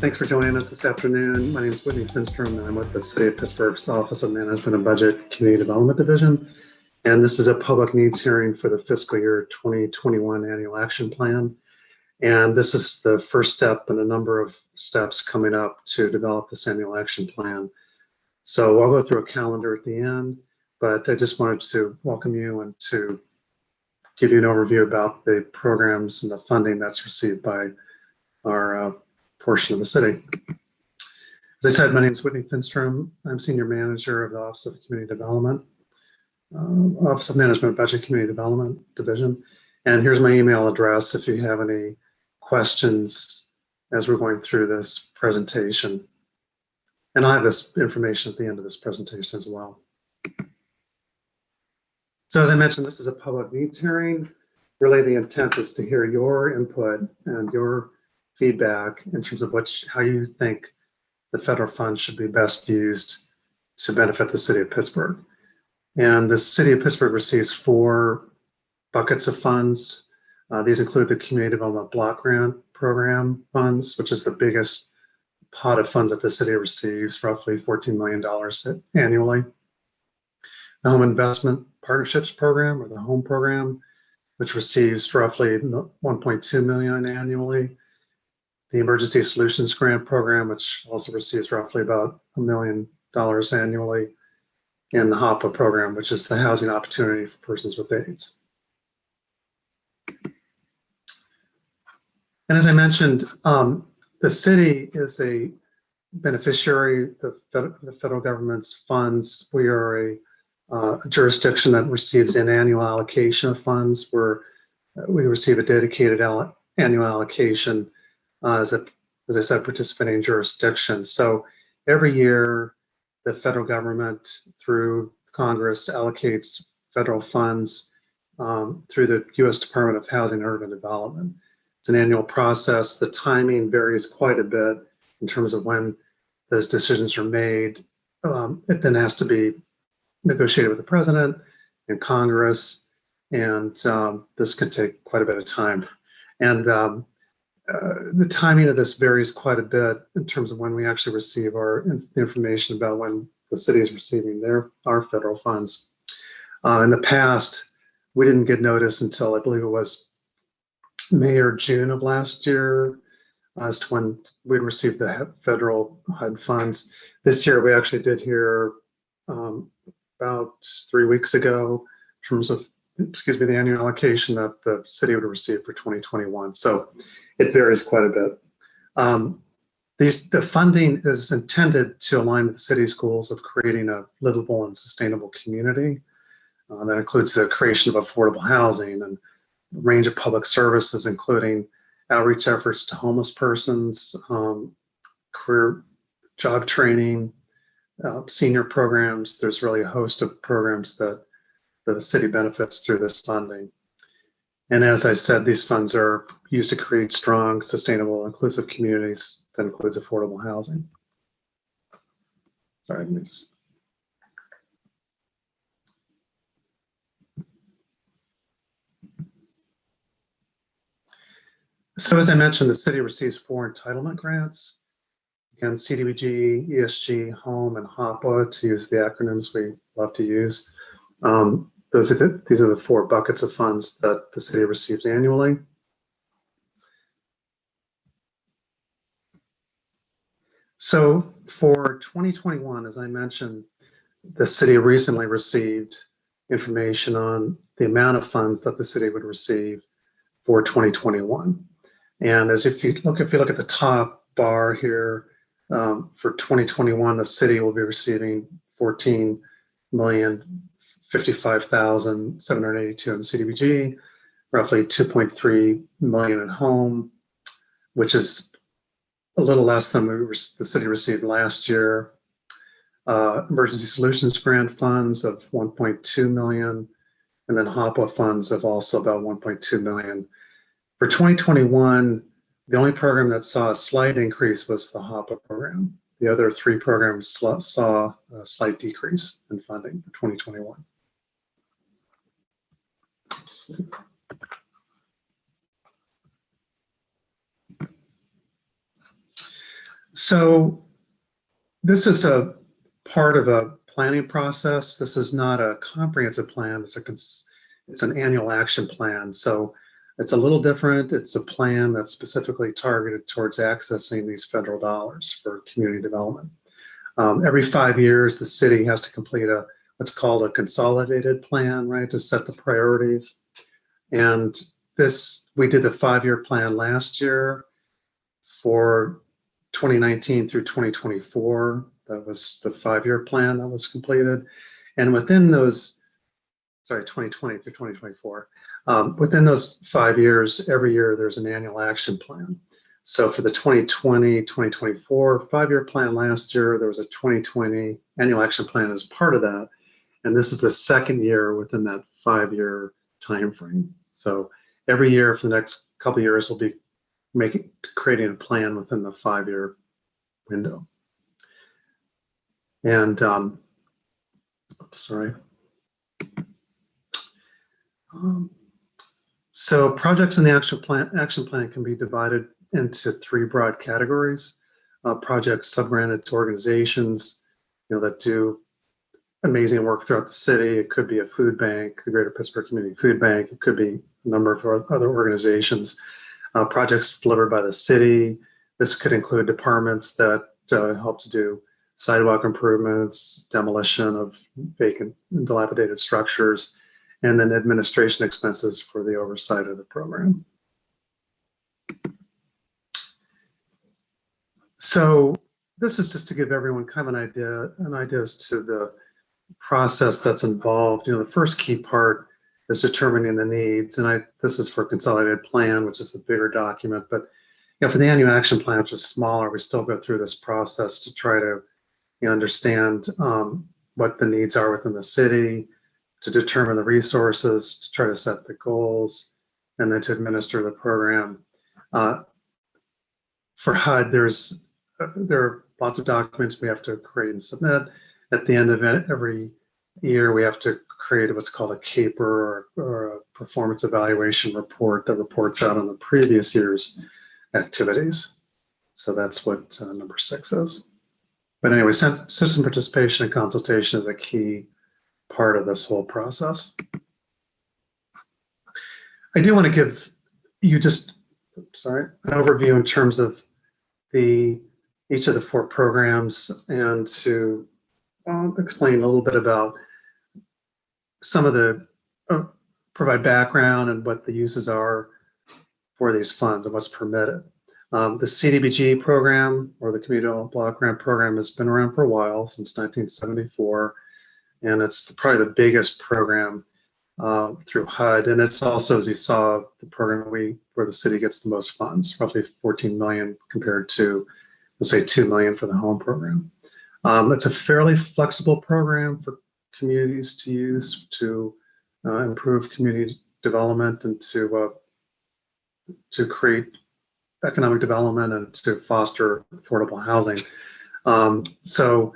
Thanks for joining us this afternoon. My name is Whitney Finstrom, and I'm with the City of Pittsburgh's Office of Management and Budget Community Development Division. And this is a public needs hearing for the fiscal year 2021 annual action plan. And this is the first step in a number of steps coming up to develop this annual action plan. So I'll go through a calendar at the end, but I just wanted to welcome you and to give you an overview about the programs and the funding that's received by our portion of the city. As I said, my name is Whitney Finstrom. I'm Senior Manager of the Office of Community Development, Office of Management Budget Community Development Division. And here's my email address if you have any questions as we're going through this presentation. And I'll have this information at the end of this presentation as well. So as I mentioned, this is a public needs hearing. Really the intent is to hear your input and your feedback in terms of how you think the federal funds should be best used to benefit the city of Pittsburgh. And the city of Pittsburgh receives 4 buckets of funds. These include the Community Development Block Grant Program funds, which is the biggest pot of funds that the city receives, roughly $14 million annually. The Home Investment Partnerships Program, or the HOME program, which receives roughly $1.2 million annually. The Emergency Solutions Grant Program, which also receives roughly about $1 million annually, and the HOPA program, which is the Housing Opportunity for Persons with AIDS. And as I mentioned, the city is a beneficiary of the federal government's funds. We are a jurisdiction that receives an annual allocation of funds, where we receive a dedicated annual allocation as I said, participating jurisdiction. So every year, the federal government through Congress allocates federal funds through the U.S. Department of Housing and Urban Development. It's an annual process. The timing varies quite a bit in terms of when those decisions are made. It then has to be negotiated with the president and Congress, and this can take quite a bit of time. And the timing of this varies quite a bit in terms of when we actually receive our information about when the city is receiving our federal funds. In the past, we didn't get notice until I believe it was May or June of last year as to when we'd received the federal HUD funds. This year, we actually did hear about 3 weeks ago in terms of, the annual allocation that the city would receive for 2021. So it varies quite a bit. The funding is intended to align with the city's goals of creating a livable and sustainable community. That includes the creation of affordable housing and a range of public services, including outreach efforts to homeless persons, career job training, senior programs. There's really a host of programs that the city benefits through this funding. And as I said, these funds are used to create strong, sustainable, inclusive communities that includes affordable housing. Sorry, let me just. So as I mentioned, the city receives 4 entitlement grants. Again, CDBG, ESG, HOME, and HOPA, to use the acronyms we love to use. These are the 4 buckets of funds that the city receives annually. So for 2021, as I mentioned, the city recently received information on the amount of funds that the city would receive for 2021. And if you look at the top bar here, for 2021, the city will be receiving $14,055,782 in CDBG, roughly $2.3 million in HOME, which is a little less than the city received last year. Emergency Solutions Grant funds of $1.2 million, and then HOPA funds of also about $1.2 million. For 2021, the only program that saw a slight increase was the HOPA program. The other 3 programs saw a slight decrease in funding for 2021. So this is a part of a planning process. This is not a comprehensive plan. It's an annual action plan. So it's a little different. It's a plan that's specifically targeted towards accessing these federal dollars for community development. Every 5 years, the city has to complete what's called a consolidated plan, right, to set the priorities. And we did a 5-year plan last year for 2019 through 2024. That was the 5-year plan that was completed. And within those, 2020 through 2024, within those 5 years, every year there's an annual action plan. So for the 2020-2024 5-year plan last year, there was a 2020 annual action plan as part of that. And this is the second year within that 5-year time frame. So every year for the next couple of years, we'll be creating a plan within the 5-year window. And so projects in the action plan can be divided into 3 broad categories. Projects subgranted to organizations, that do amazing work throughout the city. It could be a food bank, the Greater Pittsburgh Community Food Bank. It could be a number of other organizations. Projects delivered by the city. This could include departments that help to do sidewalk improvements, demolition of vacant and dilapidated structures, and then administration expenses for the oversight of the program. So this is just to give everyone kind of an idea as to the process that's involved. The first key part is determining the needs, and this is for consolidated plan, which is the bigger document. But for the annual action plan, which is smaller, we still go through this process to try to understand what the needs are within the city, to determine the resources, to try to set the goals, and then to administer the program. For HUD, there are lots of documents we have to create and submit. At the end of every year, we have to create what's called a CAPER, or a performance evaluation report that reports out on the previous year's activities. So that's what number 6 is. But anyway, citizen participation and consultation is a key part of this whole process. I do want to give you an overview in terms of each of the 4 programs, and to explain a little bit about some of provide background and what the uses are for these funds and what's permitted. The CDBG program, or the Community Block Grant Program, has been around for a while, since 1974, and it's probably the biggest program through HUD. And it's also, as you saw, the program where the city gets the most funds, roughly $14 million compared to, let's say, $2 million for the home program. It's a fairly flexible program for communities to use to improve community development and to create economic development and to foster affordable housing. So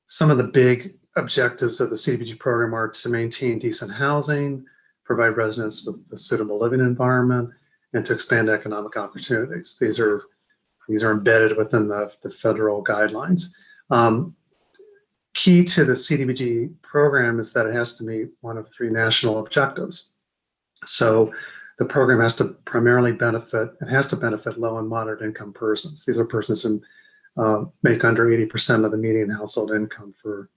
some of the big objectives of the CDBG program are to maintain decent housing, provide residents with a suitable living environment, and to expand economic opportunities. These are embedded within the federal guidelines. Key to the CDBG program is that it has to meet one of 3 national objectives. So the program has to primarily benefit low and moderate income persons. These are persons who make under 80% of the median household income for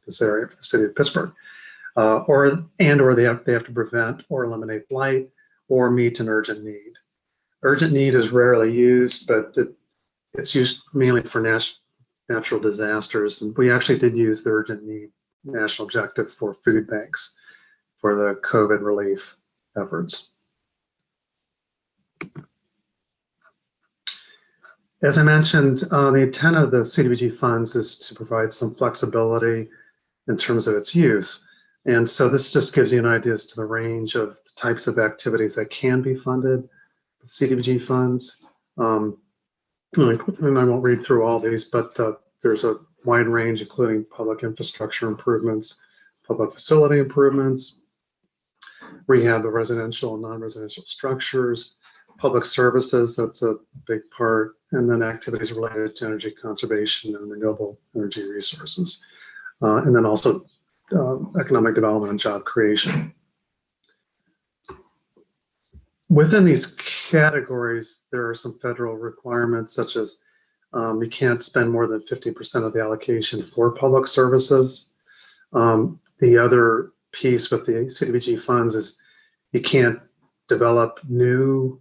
this area, for the city of Pittsburgh, or they have to prevent or eliminate blight or meet an urgent need. Urgent need is rarely used, but it's used mainly for natural disasters. And we actually did use the urgent need national objective for food banks for the COVID relief efforts. As I mentioned, the intent of the CDBG funds is to provide some flexibility in terms of its use. And so this just gives you an idea as to the range of the types of activities that can be funded with CDBG funds. And I won't read through all these, but there's a wide range, including public infrastructure improvements, public facility improvements, rehab of residential and non-residential structures, public services, that's a big part, and then activities related to energy conservation and renewable energy resources, and then also economic development and job creation. Within these categories, there are some federal requirements, such as you can't spend more than 50% of the allocation for public services. The other piece with the CDBG funds is you can't develop new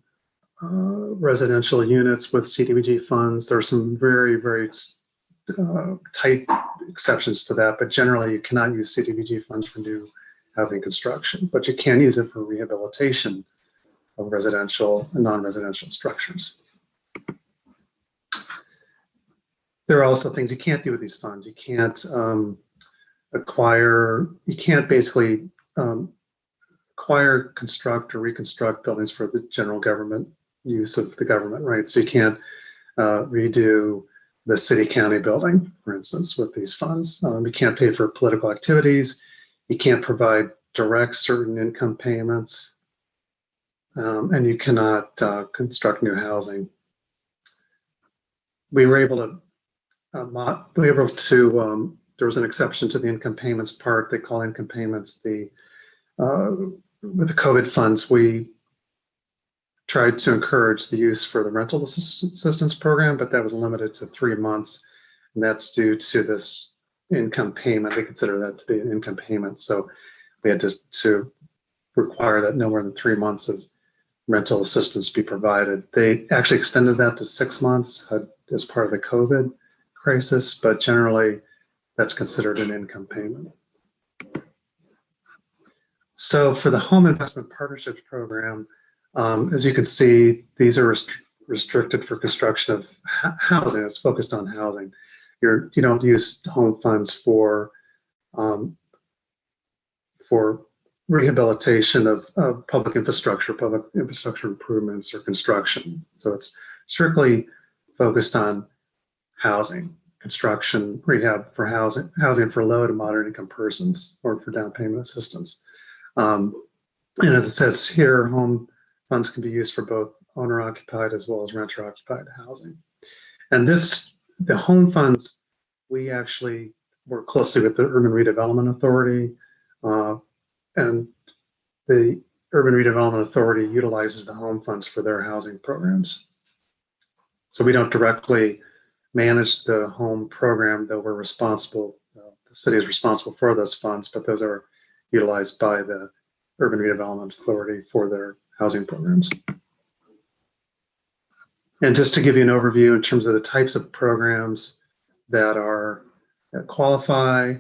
residential units with CDBG funds. There are some very, very tight exceptions to that, but generally you cannot use CDBG funds for new housing construction, but you can use it for rehabilitation of residential and non-residential structures. There are also things you can't do with these funds. You can't basically acquire, construct, or reconstruct buildings for the general government use of the government, right? So you can't redo the city-county building, for instance, with these funds. You can't pay for political activities. You can't provide direct certain income payments. And you cannot construct new housing. We were able to, there was an exception to the income payments part. They call income payments with the COVID funds, we tried to encourage the use for the rental assistance program, but that was limited to 3 months. And that's due to this income payment. They consider that to be an income payment. So we had to require that no more than 3 months of rental assistance be provided. They actually extended that to 6 months as part of the COVID crisis, but generally that's considered an income payment. So for the Home Investment Partnerships Program, as you can see, these are restricted for construction of housing. It's focused on housing. You don't use home funds for rehabilitation of public infrastructure improvements or construction. So it's strictly focused on housing, construction, rehab for housing for low to moderate income persons, or for down payment assistance. And as it says here, home funds can be used for both owner-occupied as well as renter-occupied housing. And the home funds, we actually work closely with the Urban Redevelopment Authority, and the Urban Redevelopment Authority utilizes the home funds for their housing programs. So we don't directly manage the home program, though we're responsible, the city is responsible for those funds, but those are utilized by the Urban Redevelopment Authority for their housing programs. And just to give you an overview in terms of the types of programs that qualify,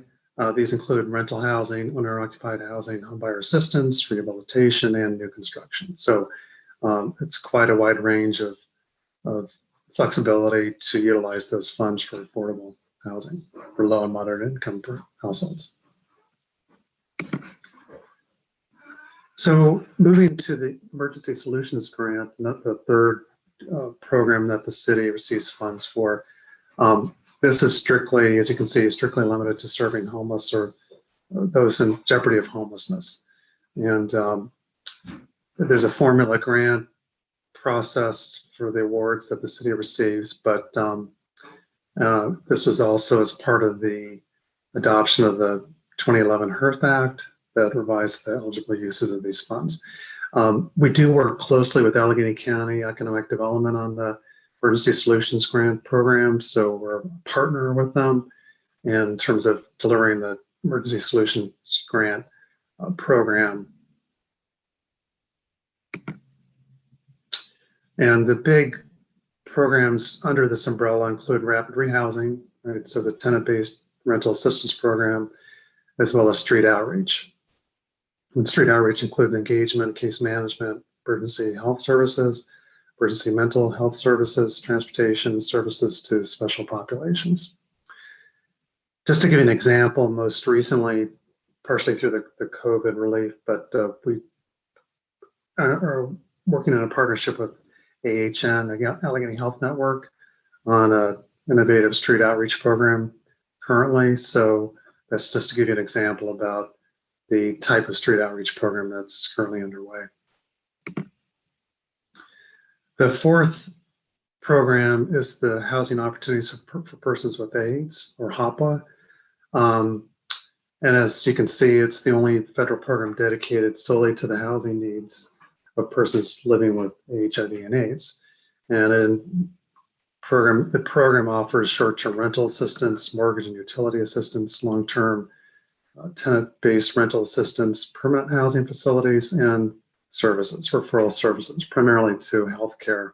these include rental housing, owner-occupied housing, homebuyer assistance, rehabilitation, and new construction. So it's quite a wide range of flexibility to utilize those funds for affordable housing for low and moderate income households. So moving to the Emergency Solutions Grant, the third program that the city receives funds for. This is strictly, as you can see, strictly limited to serving homeless or those in jeopardy of homelessness. And there's a formula grant process for the awards that the city receives, but this was also as part of the adoption of the 2011 HERF Act that revised the eligible uses of these funds. We do work closely with Allegheny County Economic Development on the Emergency Solutions Grant program, so we're a partner with them in terms of delivering the Emergency Solutions Grant program. And the big programs under this umbrella include rapid rehousing, right? So the tenant-based rental assistance program, as well as street outreach. And street outreach includes engagement, case management, emergency health services, emergency mental health services, transportation, services to special populations. Just to give you an example, most recently, partially through the COVID relief, but we are working in a partnership with AHN, the Allegheny Health Network, on an innovative street outreach program currently. So that's just to give you an example about the type of street outreach program that's currently underway. The fourth program is the Housing Opportunities for Persons with AIDS, or HOPWA. And as you can see, it's the only federal program dedicated solely to the housing needs of persons living with HIV and AIDS. And the program offers short-term rental assistance, mortgage and utility assistance, long-term tenant-based rental assistance, permanent housing facilities, and services, referral services, primarily to healthcare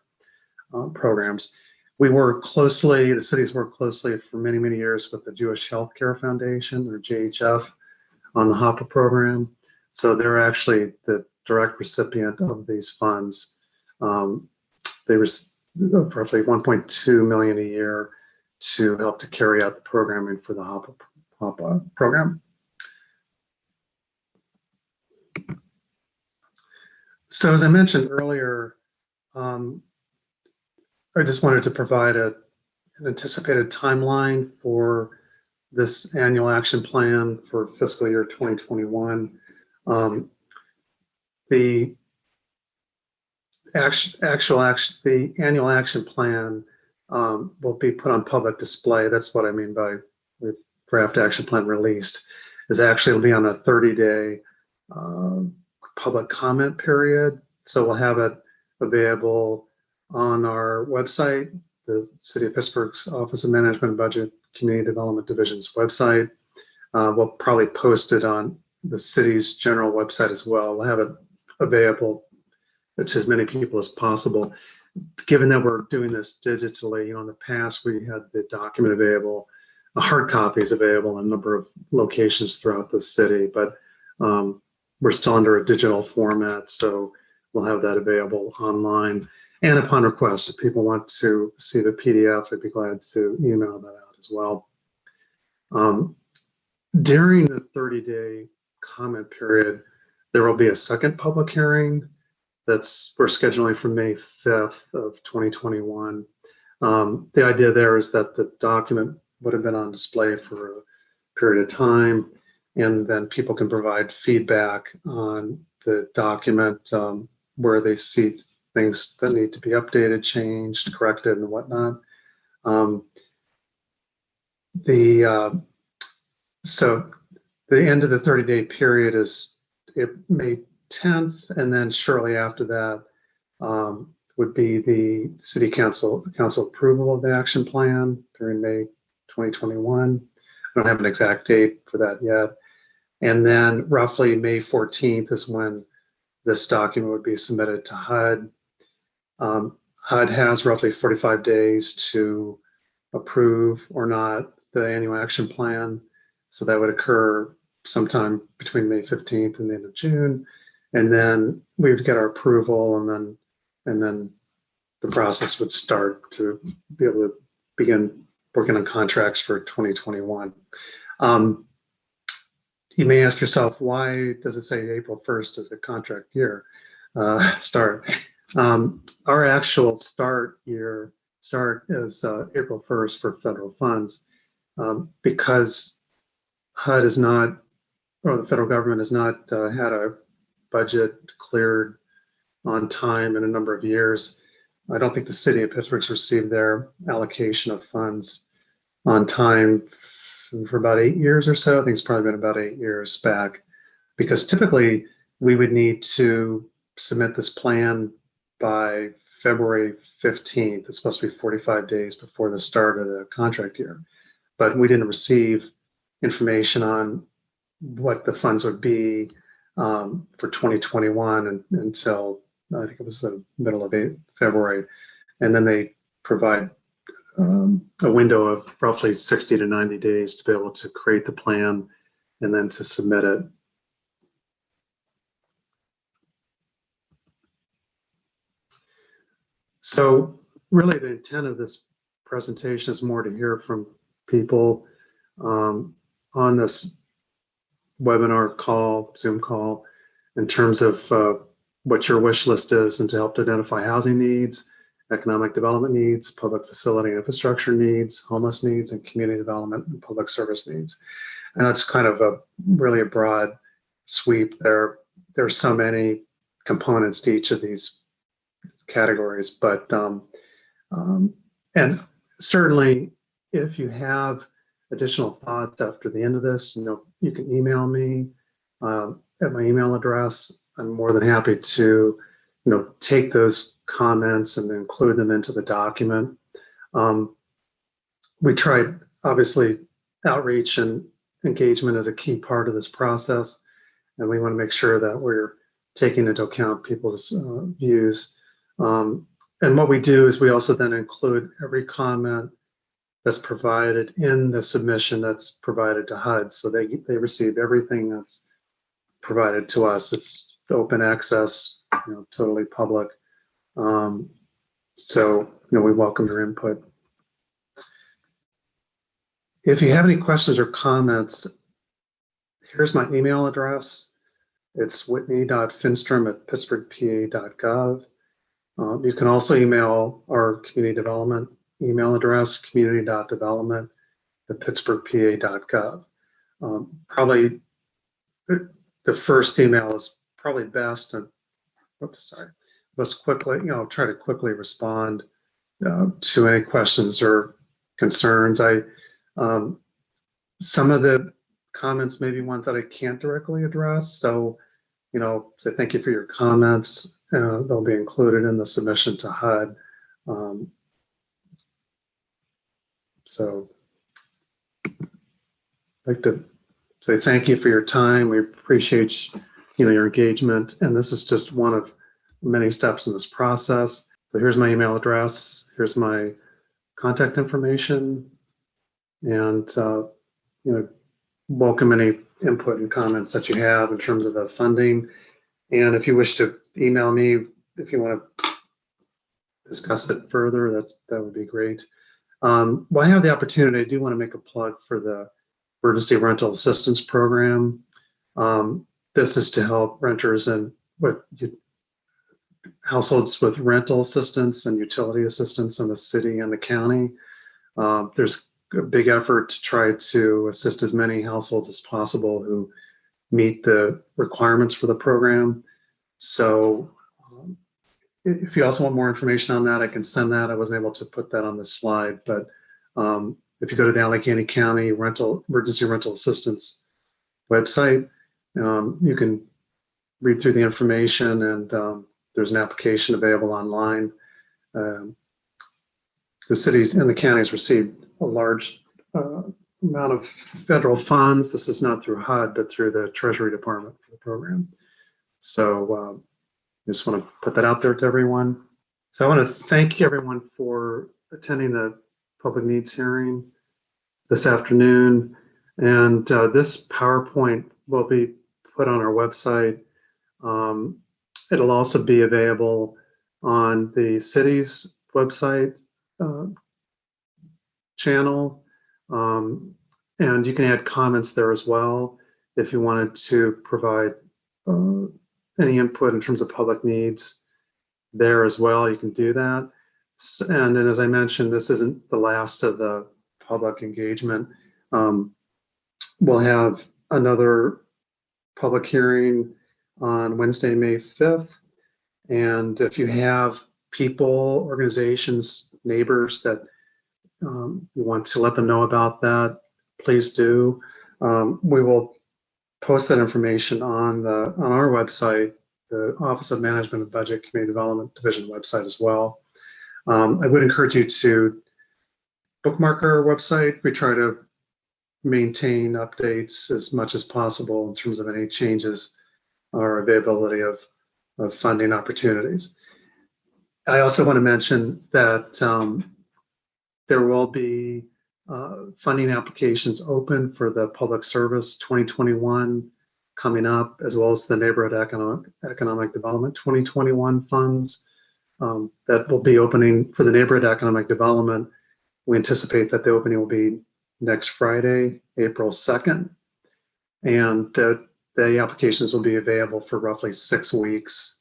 programs. We work closely, the cities work closely for many, many years with the Jewish Healthcare Foundation, or JHF, on the HOPWA program. So they're actually the direct recipient of these funds. They receive roughly $1.2 million a year to help to carry out the programming for the HOPWA program. So as I mentioned earlier, I just wanted to provide an anticipated timeline for this annual action plan for fiscal year 2021. The annual action plan will be put on public display. That's what I mean by the draft action plan released. Is actually it'll be on a 30-day public comment period. So we'll have it available on our website, the City of Pittsburgh's Office of Management and Budget Community Development Division's website. We'll probably post it on the city's general website as well. We'll have it available to as many people as possible. Given that we're doing this digitally, in the past we had the document available, hard copies available in a number of locations throughout the city, but we're still under a digital format, so we'll have that available online. And upon request, if people want to see the PDF, I'd be glad to email that out as well. During the 30-day comment period, there will be a second public hearing we're scheduling for May 5th of 2021. The idea there is that the document would have been on display for a period of time, and then people can provide feedback on the document where they see things that need to be updated, changed, corrected, and whatnot. So the end of the 30-day period is May 10th, and then shortly after that would be the City Council approval of the action plan during May 2021. I don't have an exact date for that yet. And then roughly May 14th is when this document would be submitted to HUD. HUD has roughly 45 days to approve or not the annual action plan. So that would occur sometime between May 15th and the end of June. And then we would get our approval, and then the process would start to be able to begin working on contracts for 2021. You may ask yourself, why does it say April 1st as the contract year start? Our actual start is April 1st for federal funds, because HUD is not, or the federal government has not had a budget cleared on time in a number of years. I don't think the city of Pittsburgh's received their allocation of funds on time for about 8 years or so. I think it's probably been about 8 years back, because typically we would need to submit this plan by February 15th. It's supposed to be 45 days before the start of the contract year, but we didn't receive information on what the funds would be for 2021 until I think it was the middle of February. And then they provide a window of roughly 60 to 90 days to be able to create the plan and then to submit it. So really the intent of this presentation is more to hear from people on this webinar call, Zoom call, in terms of what your wish list is, and to help to identify housing needs, economic development needs, public facility and infrastructure needs, homeless needs, and community development and public service needs. And that's kind of really a broad sweep. There are so many components to each of these categories, but And certainly, if you have additional thoughts after the end of this, you can email me at my email address. I'm more than happy to, take those comments and include them into the document. We tried, obviously, outreach and engagement is a key part of this process, and we want to make sure that we're taking into account people's views. And what we do is we also then include every comment that's provided in the submission that's provided to HUD. So they receive everything that's provided to us. It's open access, totally public. So, we welcome your input. If you have any questions or comments, here's my email address. It's whitney.finstrom@pittsburghpa.gov. You can also email our community development email address, community.development@pittsburghpa.gov. Probably the first email is probably best, and let's quickly, try to quickly respond to any questions or concerns. Some of the comments may be ones that I can't directly address, so say thank you for your comments. They'll be included in the submission to HUD. So I'd like to say thank you for your time. We appreciate your engagement, and this is just one of many steps in this process. So here's my email address, here's my contact information, and welcome any input and comments that you have in terms of the funding. And if you wish to email me, if you want to discuss it further, that would be great. While I have the opportunity, I do want to make a plug for the Emergency Rental Assistance Program. This is to help renters and with households with rental assistance and utility assistance in the city and the county. There's a big effort to try to assist as many households as possible who meet the requirements for the program. So if you also want more information on that, I can send that. I wasn't able to put that on the slide, but if you go to the Allegheny County Emergency Rental Assistance website, you can read through the information, and there's an application available online. The cities and the counties received a large amount of federal funds. This is not through HUD, but through the Treasury Department for the program. So I just want to put that out there to everyone. So I want to thank everyone for attending the public needs hearing this afternoon. And this PowerPoint will be put on our website. It'll also be available on the city's website channel. And you can add comments there as well if you wanted to provide any input in terms of public needs there as well. You can do that. And then, as I mentioned, this isn't the last of the public engagement. We'll have another public hearing on Wednesday, May 5th. And if you have people, organizations, neighbors that you want to let them know about that, please do. We will post that information on our website, the Office of Management and Budget Community Development Division website as well. I would encourage you to bookmark our website. We try to maintain updates as much as possible in terms of any changes or availability of funding opportunities. I also want to mention that there will be funding applications open for the Public Service 2021 coming up, as well as the Neighborhood Economic Development 2021 funds that will be opening for the Neighborhood Economic Development. We anticipate that the opening will be next Friday, April 2nd, and the applications will be available for roughly 6 weeks.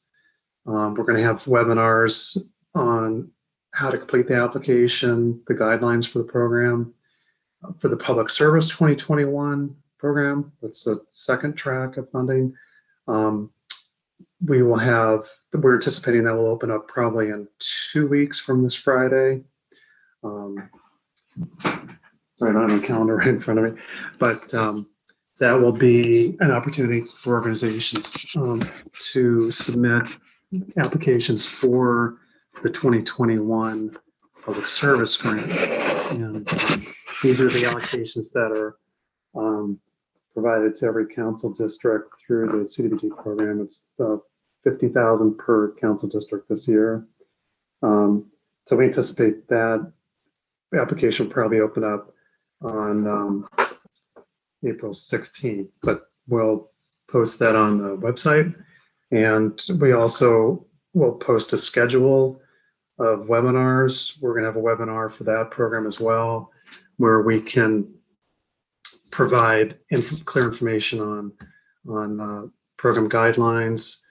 We're going to have webinars on how to complete the application, the guidelines for the program. For the Public Service 2021 program, that's the second track of funding. we're anticipating that will open up probably in 2 weeks from this Friday. Sorry, I don't have a calendar right in front of me, but that will be an opportunity for organizations to submit applications for the 2021 public service grant. And these are the allocations that are provided to every council district through the CDBG program. It's $50,000 per council district this year. So we anticipate that application will probably open up on April 16th, but we'll post that on the website. And we also will post a schedule of webinars. We're going to have a webinar for that program as well, where we can provide clear information on program guidelines,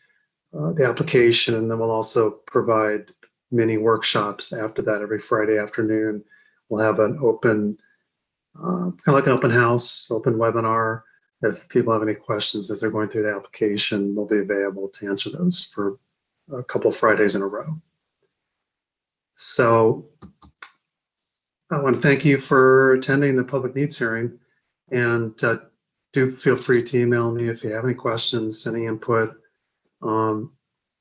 the application, and then we'll also provide mini workshops after that every Friday afternoon. We'll have an open, kind of like an open house, open webinar. If people have any questions as they're going through the application, we'll be available to answer those for a couple of Fridays in a row. So I want to thank you for attending the public needs hearing, and do feel free to email me if you have any questions, any input. And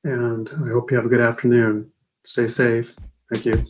I hope you have a good afternoon. Stay safe. Thank you.